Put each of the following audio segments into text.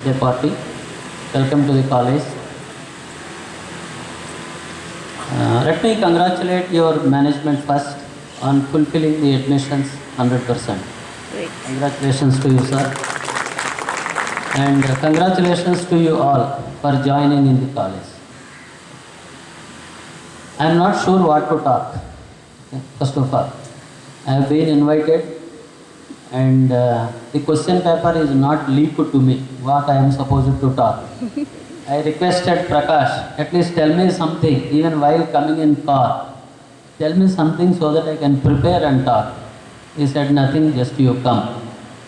The party. Welcome to the college. Let me congratulate your management first on fulfilling the admissions 100%. Great. Congratulations to you, sir. And congratulations to you all for joining in the college. I am not sure what to talk. Okay, first of all, I have been invited and the question paper is not leaked to me what I am supposed to talk. I requested Prakash, at least tell me something, even while coming in car. Tell me something so that I can prepare and talk. He said nothing, just you come.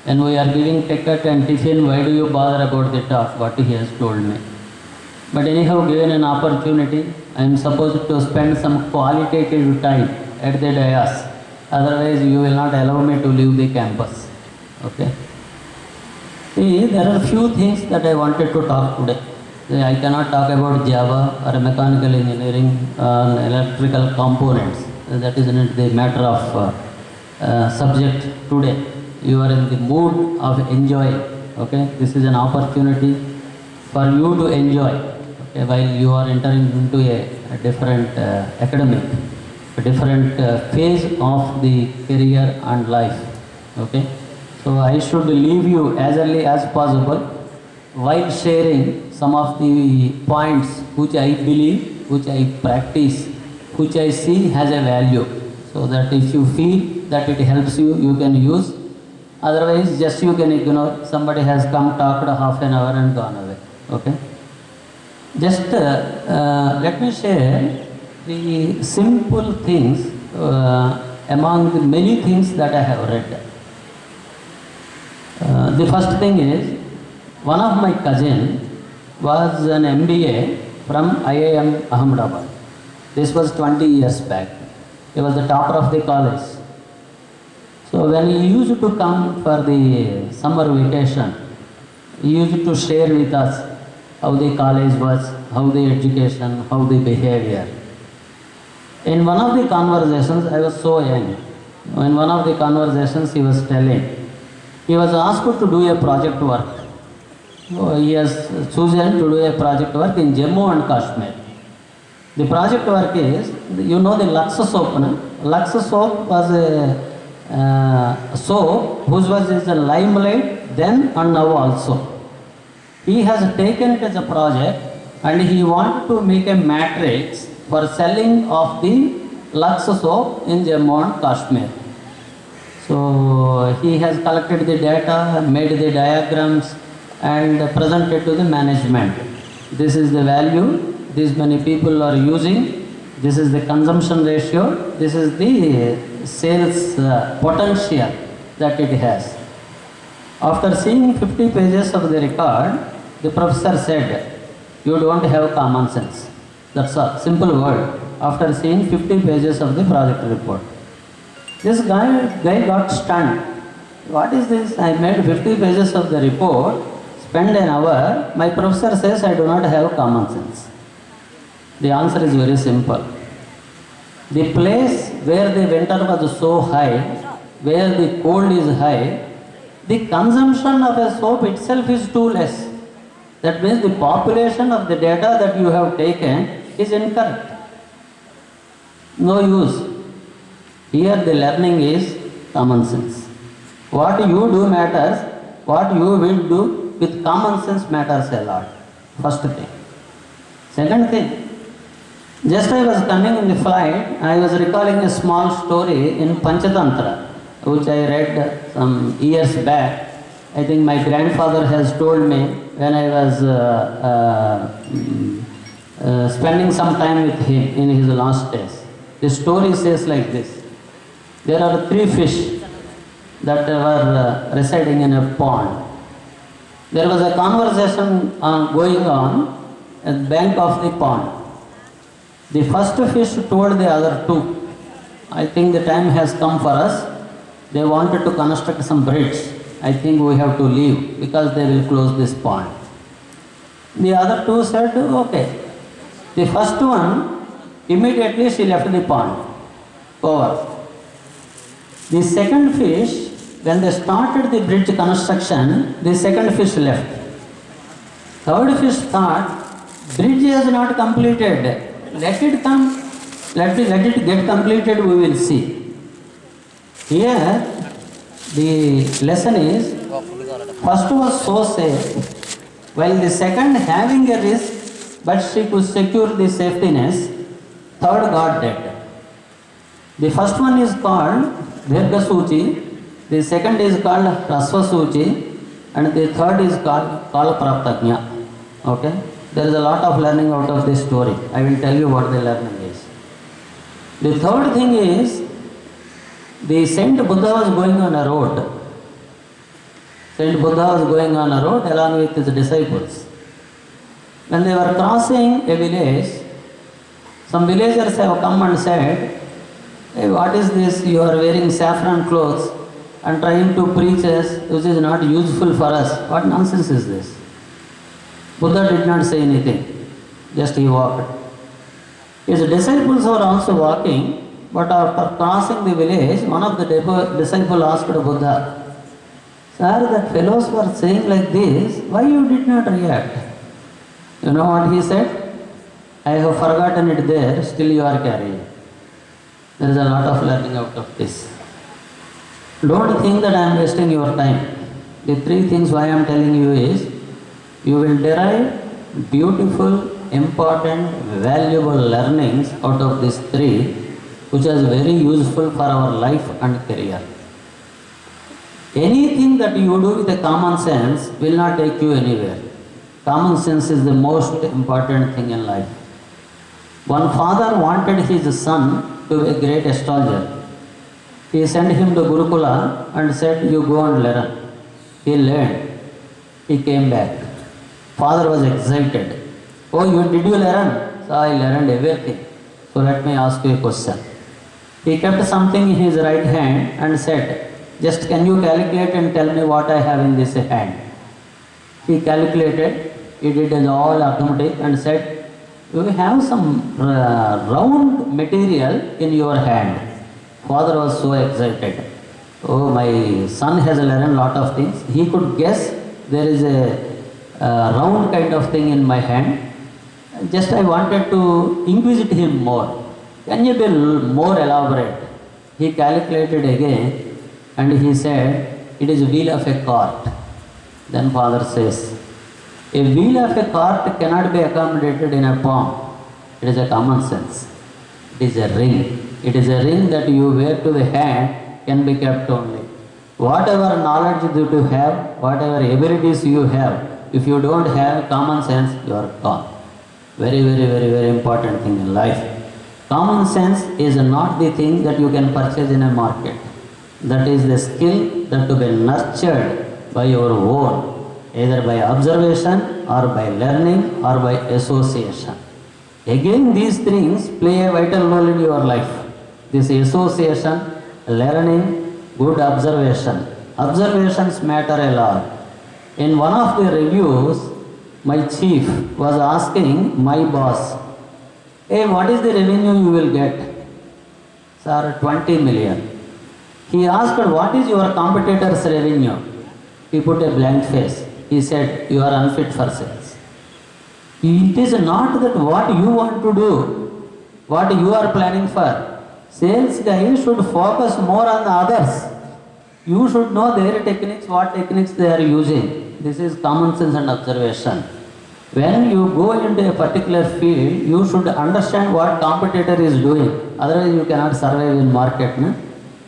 When we are giving ticket and tiffin, why do you bother about the talk, what he has told me. But anyhow, given an opportunity, I am supposed to spend some qualitative time at the dais. Otherwise, you will not allow me to leave the campus. Okay? See, there are few things that I wanted to talk today. I cannot talk about Java or mechanical engineering or electrical components. That is not the matter of subject today. You are in the mood of enjoying. Okay? This is an opportunity for you to enjoy, okay, while you are entering into a different academic, a different phase of the career and life. Okay? So I should leave you as early as possible while sharing some of the points which I believe, which I practice, which I see has a value. So that if you feel that it helps you, you can use. Otherwise, just you can ignore. Somebody has come, talked half an hour and gone away. Okay? Just let me share the simple things among the many things that I have read. The first thing is, one of my cousin was an MBA from IIM Ahmedabad. This was 20 years back. He was the topper of the college. So when he used to come for the summer vacation, he used to share with us how the college was, how the education, how the behavior. In one of the conversations, I was so young. In one of the conversations, he was telling, he was asked to do a project work. So he has chosen to do a project work in Jammu and Kashmir. The project work is, you know the Lux soap, no? Lux soap was a soap whose was in the limelight then and now also. He has taken it as a project and he wanted to make a matrix for selling of the Lux soap in Jammu and Kashmir. So he has collected the data, made the diagrams and presented to the management. This is the value, these many people are using, this is the consumption ratio, this is the sales potential that it has. After seeing 50 pages of the record, the professor said, you don't have common sense. That's a simple word. After seeing 50 pages of the project report. This guy got stunned. What is this? I made 50 pages of the report, spend an hour, my professor says I do not have common sense. The answer is very simple. The place where the winter was so high, where the cold is high, the consumption of a soap itself is too less. That means the population of the data that you have taken is incorrect. No use. Here the learning is common sense. What you do matters, what you will do with common sense matters a lot. First thing. Second thing, just I was coming in the flight, I was recalling a small story in Panchatantra, which I read some years back. I think my grandfather has told me when I was spending some time with him in his last days. The story says like this. There are 3 fish that were residing in a pond. There was a conversation going on at the bank of the pond. The first fish told the other 2, I think the time has come for us. They wanted to construct some bridge. I think we have to leave because they will close this pond. The other 2 said, okay. The first one, immediately she left the pond. Over. The second fish, when they started the bridge construction, the second fish left. Third fish thought, bridge is not completed. Let it come, let it get completed, we will see. Here, the lesson is, first was so safe, while the second having a risk, but she could secure the safetiness, third got dead. The first one is called Dirgha Suchi, the second is called Rasva Suchi, and the third is called Kala Praptagnya. Okay? There is a lot of learning out of this story. I will tell you what the learning is. The third thing is, the Saint Buddha was going on a road. Saint Buddha was going on a road along with his disciples. When they were crossing a village, some villagers have come and said, "Hey, what is this? You are wearing saffron clothes and trying to preach us, which is not useful for us. What nonsense is this?" Buddha did not say anything, just he walked. His disciples were also walking, but after crossing the village, one of the disciples asked Buddha, "Sir, that fellows were saying like this, why you did not react?" You know what he said? "I have forgotten it there, still you are carrying." There is a lot of learning out of this. Don't think that I am wasting your time. The three things why I am telling you is, you will derive beautiful, important, valuable learnings out of these three, which is very useful for our life and career. Anything that you do with a common sense will not take you anywhere. Common sense is the most important thing in life. One father wanted his son to be a great astrologer. He sent him to Gurukula and said, "You go and learn." He learned. He came back. Father was excited. "Oh, did you learn?" "So I learned everything. So let me ask you a question." He kept something in his right hand and said, "Just can you calculate and tell me what I have in this hand?" He calculated. He did all arithmetic and said, "You have some round material in your hand." Father was so excited. "Oh, my son has learned lot of things. He could guess there is a round kind of thing in my hand. Just I wanted to inquisitive him more. Can you be more elaborate?" He calculated again and he said, "It is wheel of a cart." Then father says, "A wheel of a cart cannot be accommodated in a palm. It is a common sense. It is a ring. It is a ring that you wear to the hand, can be kept only. Whatever knowledge that you have, whatever abilities you have, if you don't have common sense, you are gone." Very, very, very, very important thing in life. Common sense is not the thing that you can purchase in a market. That is the skill that to be nurtured by your own, either by observation or by learning or by association. Again, these things play a vital role in your life. This association, learning, good observation. Observations matter a lot. In one of the reviews, my chief was asking my boss, "Hey, what is the revenue you will get?" "Sir, 20 million. He asked, "What is your competitor's revenue?" He put a blank face. He said, "You are unfit for sales." It is not that what you want to do, what you are planning for. Sales guy should focus more on the others. You should know their techniques, what techniques they are using. This is common sense and observation. When you go into a particular field, you should understand what competitor is doing. Otherwise, you cannot survive in market. No?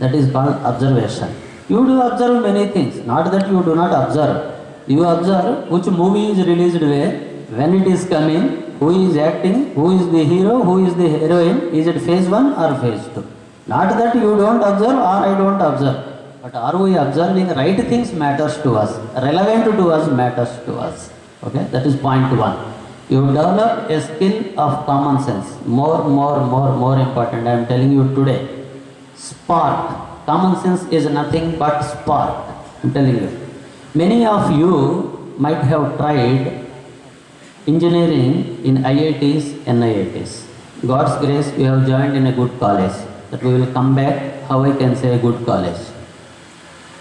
That is called observation. You do observe many things. Not that you do not observe. You observe which movie is released where, when it is coming, who is acting, who is the hero, who is the heroine, is it phase 1 or phase 2. Not that you don't observe or I don't observe. But are we observing right things matters to us. Relevant to us matters to us. Okay, that is point 1. You develop a skill of common sense. More important. I am telling you today. Spark. Common sense is nothing but spark. I am telling you. Many of you might have tried engineering in IITs, NIITs. God's grace, you have joined in a good college. That we will come back, how I can say a good college.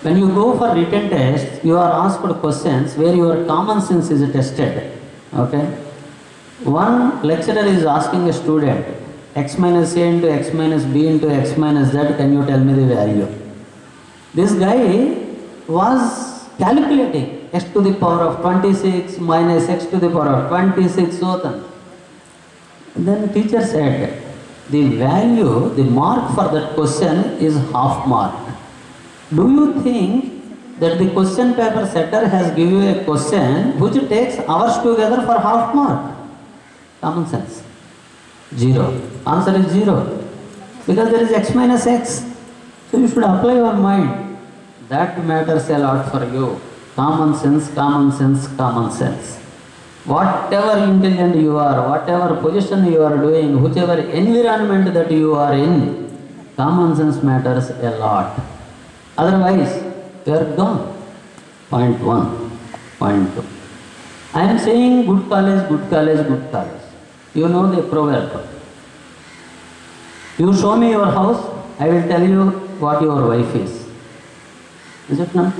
When you go for written tests, you are asked questions where your common sense is tested. Okay? One lecturer is asking a student, x minus a into x minus b into x minus z, can you tell me the value? This guy was calculating x to the power of 26 minus x to the power of 26, so on. Then teacher said, the value, the mark for that question is half mark. Do you think that the question paper setter has given you a question which takes hours together for half mark? Common sense. 0. Answer is 0. Because there is x minus x. So you should apply your mind. That matters a lot for you. Common sense, common sense, common sense. Whatever intelligent you are, whatever position you are doing, whichever environment that you are in, common sense matters a lot. Otherwise, you are gone. Point 1. Point 2. I am saying good college, good college, good college. You know the proverb. You show me your house, I will tell you what your wife is. Is it not?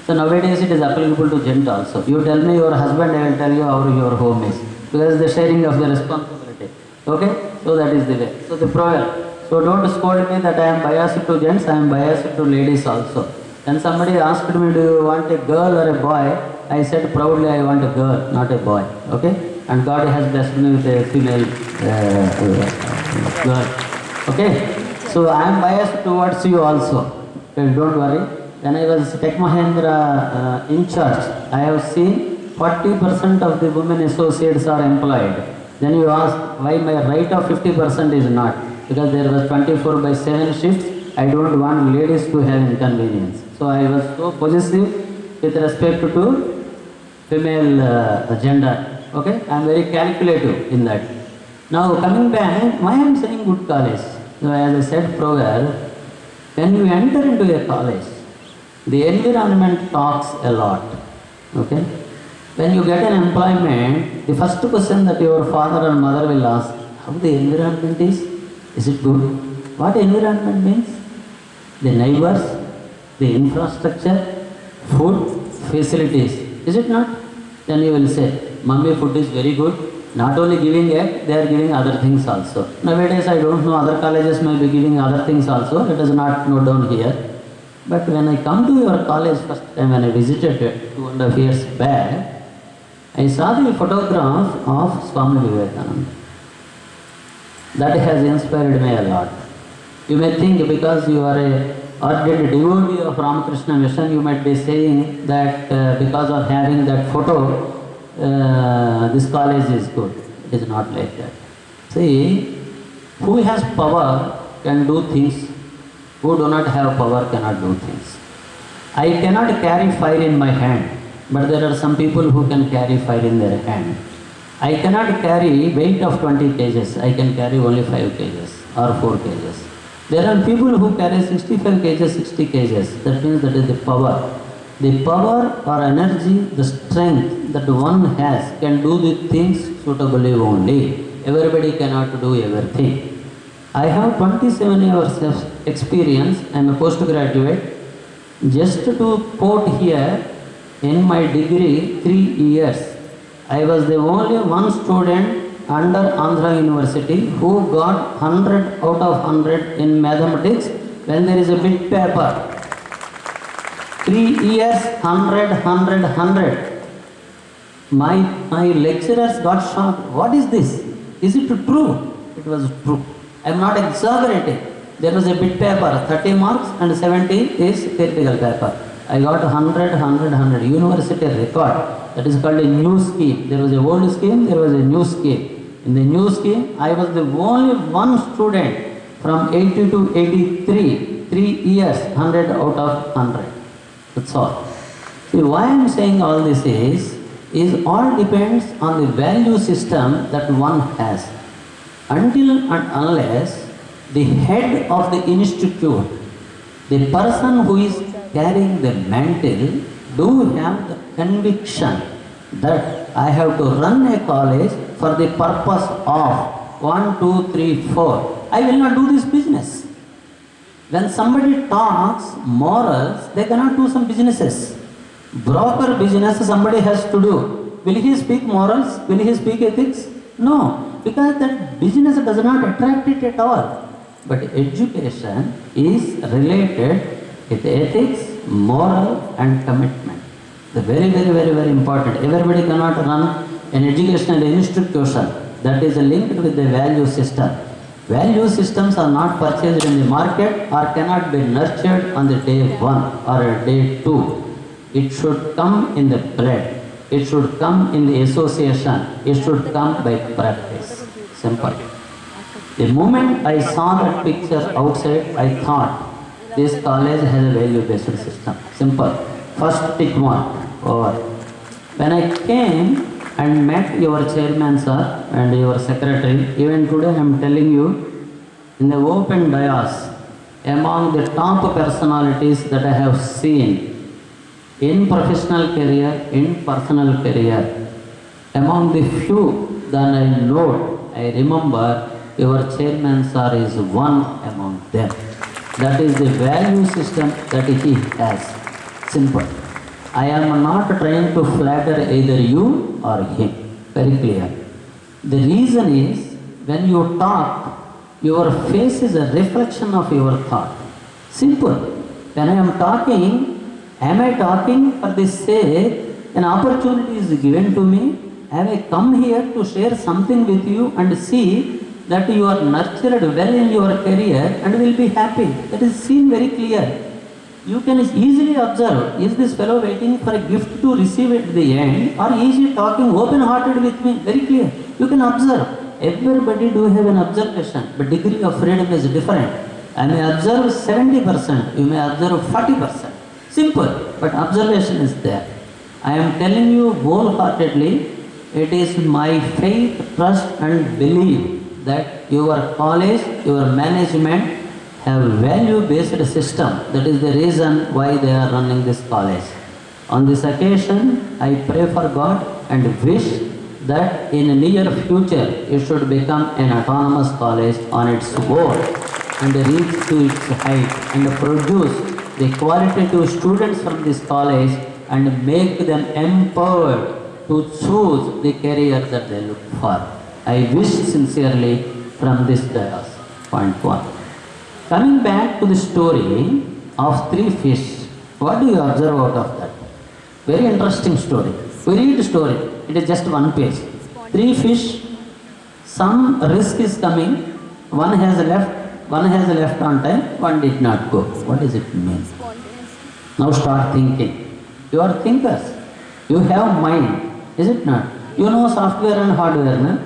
So nowadays it is applicable to gent also. You tell me your husband, I will tell you how your home is. Because the sharing of the responsibility. Okay? So that is the way. So the proverb. So don't scold me that I am biased to gents, I am biased to ladies also. When somebody asked me, do you want a girl or a boy? I said proudly, I want a girl, not a boy. Okay? And God has blessed me with a female girl. Okay? So I am biased towards you also. Okay, don't worry. When I was Tech Mahindra in charge, I have seen 40% of the women associates are employed. Then you ask why my right of 50% is not. Because there was 24/7 shifts. I don't want ladies to have inconvenience. So I was so possessive with respect to female gender. Okay, I am very calculative in that. Now coming back, why I am saying good college? So as I said proverb, when you enter into a college, the environment talks a lot. Okay, when you get an employment, the first question that your father or mother will ask, how the environment is? Is it good? What environment means? The neighbors, the infrastructure, food, facilities. Is it not? Then you will say, Mummy food is very good. Not only giving egg, they are giving other things also. Nowadays I don't know, other colleges may be giving other things also. It is not noted down here. But when I come to your college first time, when I visited it 2.5 years back, I saw the photograph of Swami Vivekananda. That has inspired me a lot. You may think because you are a ardent devotee of Ramakrishna Mission, you might be saying that because of having that photo, this college is good. It is not like that. See, who has power can do things, who do not have power cannot do things. I cannot carry fire in my hand, but there are some people who can carry fire in their hand. I cannot carry weight of 20 kgs, I can carry only 5 kgs or 4 kgs. There are people who carry 65 kgs, 60 kgs. That means that is the power. The power or energy, the strength that one has can do the things suitably only. Everybody cannot do everything. I have 27 years of experience. I am a postgraduate. Just to quote here, in my degree, 3 years, I was the only one student under Andhra University who got 100 out of 100 in mathematics when there is a bit paper. 3 years, 100, 100, 100. My lecturers got shocked. What is this? Is it true? It was true. I am not exaggerating. There was a bit paper, 30 marks and 70 is theoretical paper. I got 100, 100, 100. University record. That is called a new scheme. There was a old scheme, there was a new scheme. In the new scheme, I was the only one student from 80 to 83, 3 years, 100 out of 100. That's all. See, why I am saying all this is all depends on the value system that one has. Until and unless the head of the institute, the person who is carrying the mantle, do have the conviction that I have to run a college for the purpose of 1, 2, 3, 4. I will not do this business. When somebody talks morals, they cannot do some businesses. Broker business somebody has to do. will he speak morals? Will he speak ethics? No, because that business does not attract it at all. But education is related with ethics, moral and commitment. The very important. Everybody cannot run an educational institution that is linked with the value system. Value systems are not purchased in the market or cannot be nurtured on the day 1 or day 2. It should come in the blood. It should come in the association. It should come by practice. Simple. The moment I saw that picture outside, I thought this college has a value-based system. Simple. First tick mark over. When I came and met your chairman sir and your secretary, even today I am telling you, in the open dais, among the top personalities that I have seen in professional career, in personal career, among the few that I know, I remember your chairman sir is one among them. That is the value system that he has. Simple. I am not trying to flatter either you or him. Very clear. The reason is, when you talk, your face is a reflection of your thought. Simple. When I am talking, am I talking for the sake an opportunity is given to me? Have I come here to share something with you and see that you are nurtured well in your career and will be happy? That is seen very clear. You can easily observe, is this fellow waiting for a gift to receive at the end, or is he talking open-hearted with me? Very clear. You can observe. Everybody do have an observation, but degree of freedom is different. I may observe 70%, you may observe 40%. Simple, but observation is there. I am telling you wholeheartedly, it is my faith, trust and belief that your college, your management have value-based system. That is the reason why they are running this college. On this occasion, I pray for God and wish that in the near future it should become an autonomous college on its own and reach to its height and produce the qualitative students from this college and make them empowered to choose the career that they look for. I wish sincerely from this dais. Point 1. Coming back to the story of 3 fish, what do you observe out of that? Very interesting story. We read the story. It is just 1 page. 3 fish, some risk is coming. One has left on time, one did not go. What does it mean? Now start thinking. You are thinkers. You have mind, is it not? You know software and hardware, no?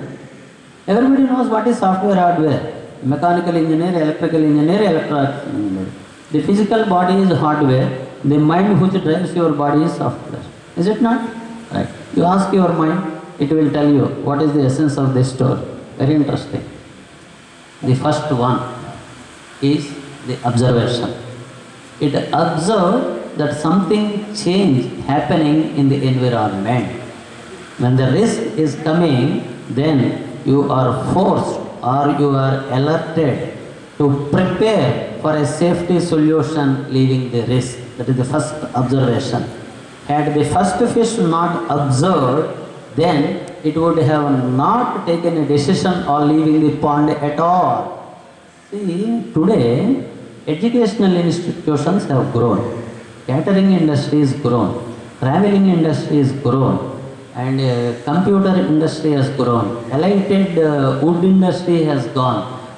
Everybody knows what is software, hardware. Mechanical engineer, electrical engineer, electronic engineer. The physical body is hardware. The mind which drives your body is software. Is it not? Right. You ask your mind, it will tell you what is the essence of this story. Very interesting. The first one is the observation. It observed that something changed happening in the environment. When the risk is coming, then you are forced or you are alerted to prepare for a safety solution leaving the risk. That is the first observation. Had the first fish not observed, then it would have not taken a decision on leaving the pond at all. See, today educational institutions have grown. Catering industry is grown. Traveling industry is grown. And computer industry has grown, allied wood industry has gone.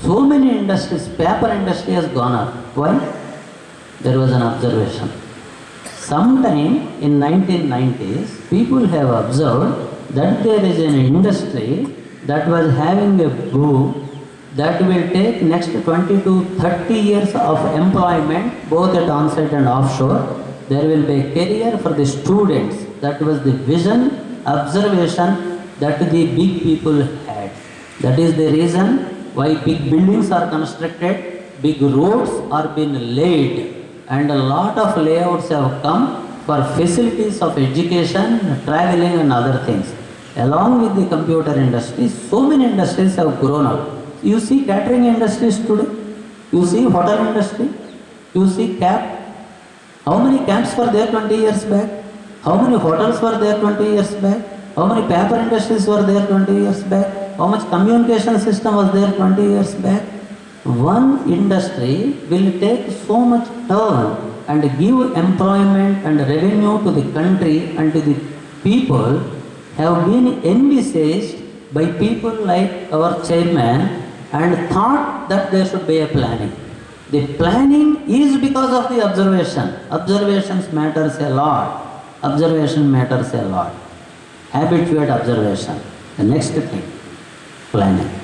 So many industries, paper industry has gone up. Why? There was an observation. Sometime in 1990s, people have observed that there is an industry that was having a boom that will take next 20 to 30 years of employment, both at on-site and offshore. There will be a career for the students. That was the vision, observation that the big people had. That is the reason why big buildings are constructed, big roads are being laid, and a lot of layouts have come for facilities of education, traveling and other things. Along with the computer industry, so many industries have grown up. You see catering industries today, you see hotel industry, you see cab. How many cabs were there 20 years back? How many hotels were there 20 years back? How many paper industries were there 20 years back? How much communication system was there 20 years back? One industry will take so much turn and give employment and revenue to the country and to the people have been envisaged by people like our chairman and thought that there should be a planning. The planning is because of the observation. Observations matters a lot. Observation matters a lot. Habituate observation. The next thing, planning.